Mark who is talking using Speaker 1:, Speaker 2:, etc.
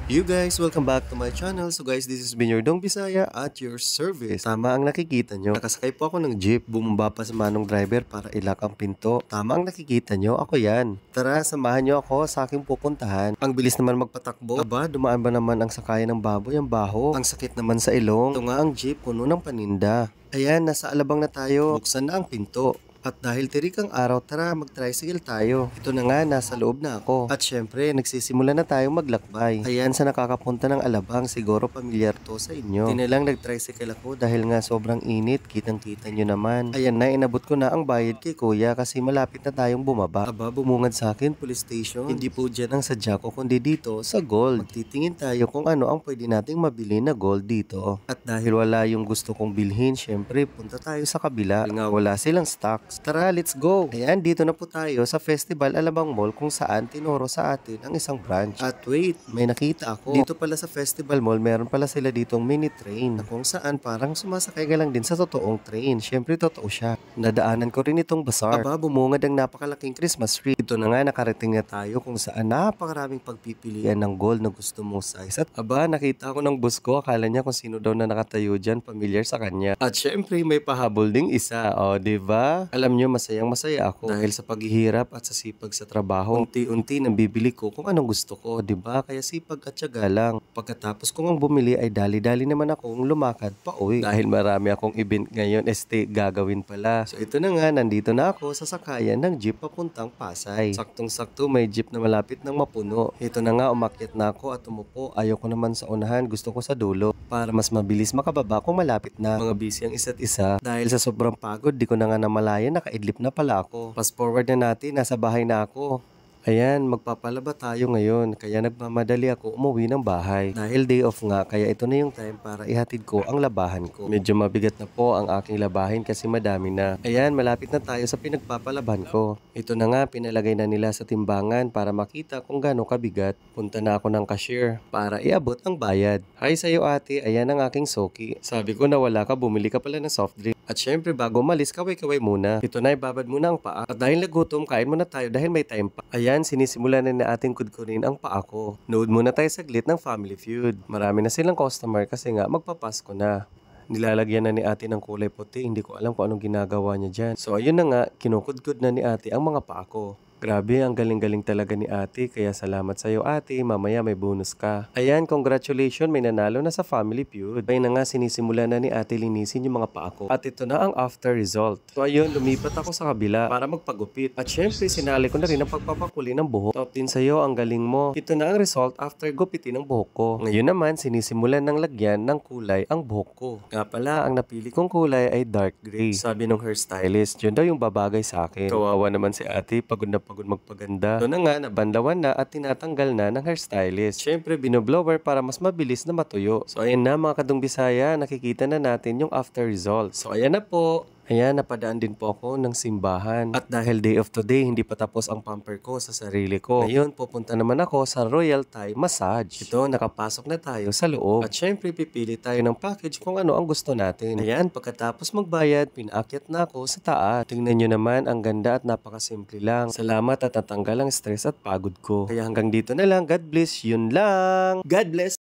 Speaker 1: You guys, welcome back to my channel. So guys, this is been your Dong Bisaya at your service. Tama ang nakikita nyo. Nakasakay po ako ng jeep. Bumaba pa sa manong driver para ilak ang pinto. Tama ang nakikita nyo. Ako yan. Tara, samahan nyo ako sa aking pupuntahan. Ang bilis naman magpatakbo. Aba, dumaan ba naman ang sakayan ng baboy ang baho? Ang sakit naman sa ilong. Ito nga ang jeep, puno ng paninda. Ayan, nasa alabang na tayo. Buksan na ang pinto. At dahil tirik ang araw, tara mag-tricycle tayo. Ito na nga, nasa loob na ako. At syempre, nagsisimula na tayong maglakbay. Ayan, sa nakakapunta ng Alabang, siguro pamilyar to sa inyo. Tinilang nag-tricycle ako dahil nga sobrang init, kitang-kita nyo naman. Ayan na, inabot ko na ang bayad kay kuya kasi malapit na tayong bumaba. Aba, bumungad sa akin, police station. Hindi po dyan ang sadya ko, kundi dito sa gold. Magtitingin tayo kung ano ang pwede nating mabili na gold dito. At dahil wala yung gusto kong bilhin, syempre, punta tayo sa kabila. Dahil nga wala silang stocks. Tara, let's go! Ayan, dito na po tayo sa Festival Alabang Mall kung saan tinuro sa atin ang isang branch. At wait, may nakita ako. Dito pala sa Festival Mall, meron pala sila ditong mini train na kung saan parang sumasakay ka lang din sa totoong train. Siyempre, totoo siya. Nadaanan ko rin itong bazaar. Aba, bumungad ang napakalaking Christmas tree. Ito na nga, nakarating na tayo kung saan napakaraming pagpipilian ng gold na gusto mong size. At aba, nakita ko ng boss ko, akala niya kung sino daw na nakatayo dyan, familiar sa kanya. At syempre, may pahabol ding isa. O, diba? Alam nyo, masayang masaya ako dahil sa paghihirap at sa sipag sa trabaho. Unti-unti nang bibili ko kung anong gusto ko, 'di ba? Kaya sipag at tiyaga lang. Pagkatapos kong ang bumili ay dali-dali naman akong lumakad pa uwi. Dahil marami akong event ngayon, gagawin pala. So ito na nga, nandito na ako sa sakayan ng jeep papuntang Pasay. Saktong-sakto may jeep na malapit nang mapuno. Ito na nga, umakyat na ako at umupo. Ayoko naman sa unahan, gusto ko sa dulo para mas mabilis makababa kung malapit na. Mga busy ang isa't isa. Dahil sa sobrang pagod, di ko na nga namalayan, nakaidlip na pala ako. Fast forward na natin, nasa bahay na ako. Ayan, magpapalaba tayo ngayon, kaya nagmamadali ako umuwi ng bahay. Dahil day off nga, kaya ito na yung time para ihatid ko ang labahan ko. Medyo mabigat na po ang aking labahin kasi madami na. Ayan, malapit na tayo sa pinagpapalaban ko. Ito na nga, pinalagay na nila sa timbangan para makita kung gaano kabigat. Punta na ako ng cashier para iabot ang bayad. Hi sa'yo ate, ayan ang aking soki. Sabi ko na wala ka, bumili ka pala ng soft drink. At syempre, bago malis, kaway-kaway muna. Ito na, ibabad muna ang paa. At dahil nagutom, kain muna tayo dahil may time pa. Ayan, sinisimulan na ating kudkurin ang paa ko. Nood muna tayo saglit ng Family Feud. Marami na silang customer kasi nga magpapasko na. Nilalagyan na ni ate ng kulay puti. Hindi ko alam kung anong ginagawa niya dyan. So ayun na nga, kinukudkud na ni ate ang mga paa ko. Grabe, ang galing-galing talaga ni ate, kaya salamat sa'yo ate, mamaya may bonus ka. Ayan, congratulations, may nanalo na sa Family Feud. Kaya na nga, sinisimula na ni ate linisin yung mga paa ko. At ito na ang after result. So ayun, lumipat ako sa kabila para magpagupit. At syempre, sinali ko na rin ang pagpapakuli ng buhok. Top din sa'yo, ang galing mo. Ito na ang result after gupitin ng buhok ko. Ngayon naman, sinisimulan ng lagyan ng kulay ang buhok ko. Nga pala, ang napili kong kulay ay dark gray. Sabi ng hairstylist, yun daw yung babagay sa akin. Kawawa naman si ate, pagod na pagod magpaganda. Doon na nga, nabanlawan na at tinatanggal na ng hairstylist. Siyempre, binoblower para mas mabilis na matuyo. So, ayan na mga kadong Bisaya, nakikita na natin yung after result. So, ayan na po. Ayan, napadaan din po ako ng simbahan. At dahil day of today, hindi pa tapos ang pamper ko sa sarili ko. Ngayon, pupunta naman ako sa Royal Thai Massage. Ito, nakapasok na tayo sa loob. At syempre, pipili tayo ng package kung ano ang gusto natin. Ayan, pagkatapos magbayad, pinaakyat na ako sa taas. Tingnan nyo naman, ang ganda at napakasimple lang. Salamat at natanggal ang stress at pagod ko. Kaya hanggang dito na lang. God bless. Yun lang. God bless.